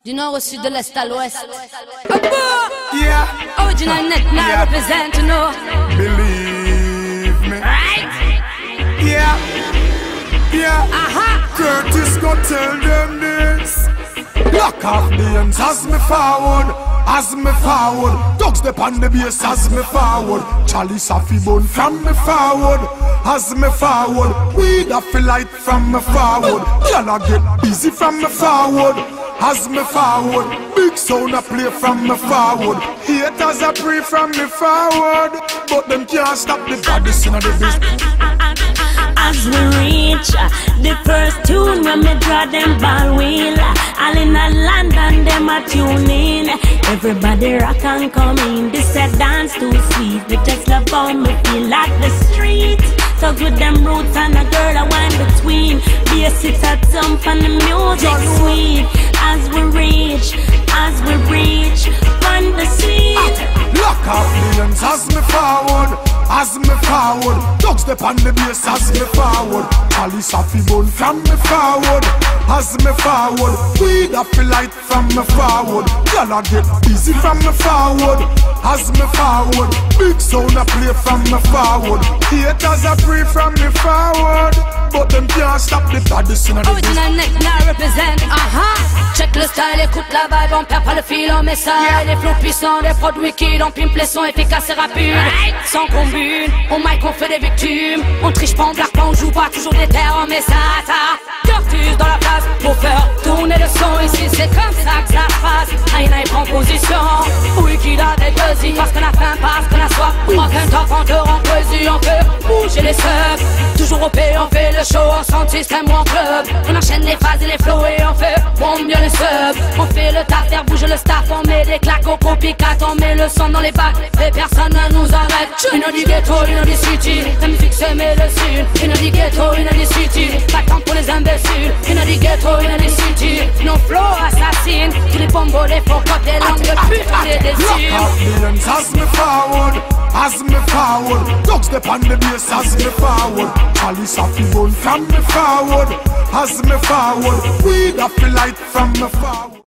Du nord au sud, de l'est à l'ouest. Yeah. Original net now Yeah. represent, you know. Believe me. Right? Yeah. Yeah. Aha. Curtis go tell them this. Lock off the ends as me forward. As me forward. Dogs step on the base as me forward. Charlie Safi bone from me forward. As me forward. Weed off the light from me forward. Y'all get busy from me forward. As me forward, big sound a play from me forward. Haters a pray from me forward, but them can't stop the baddest in the business. As we reach the first tune when me draw them ball wheel, all in a London them a tune in. Everybody rock and come in. This a dance too sweet. We just love how me feel like the street. Talk with them roots and a girl I wind between. Bass it a thump and the music sweet. As we reach on the seat. Lock off millions as me forward. As me forward, dogs step on the base as me forward. Charlie Safi bone from me forward. As me forward, weed off the light from me forward. Y'all get busy from me forward. As me forward, big sound a play from me forward. Haters a pray from me forward, but them can't stop the baddest in the business. Original net now represent, Check le style, écoute la vibe, on perd pas le fil, on met ça. Des flots puissants, des prods wicked, on pimpe les sons efficaces et rapides. Sans combine, on mic, on fait des victimes. On triche pas, on blague pas, on joue pas, toujours des terres, on met ça, Curtis dans la place, pour faire tourner le son. Ici c'est comme ça que ça se passe. Aïna il prend position, wicked avec Ozzy. Parce qu'on a faim, parce qu'on a soif. Aucun top, on te rend poésie, on peut bouger les subs. Toujours au P, on fait le show, en centre système ou en club. On enchaîne les phases et les flows et on fait bombe bien les subs. On fait le taf, faire bouger le staff. On met des claques au copycat, on met le son dans les bacs et personne ne nous arrête. Une du ghetto, une du city. La musique se met le sud. Une du ghetto, une du city. Pas de temps pour les imbéciles. Une du ghetto, une du city. Nos flows assassines. Tous les bombos, les faux cotes, les langues de pute, on les décide. Lock off millions as me forward. As me forward, dogs step on the base as me forward. Charlie Safi bone from me forward. As me forward, weed off the light from me forward.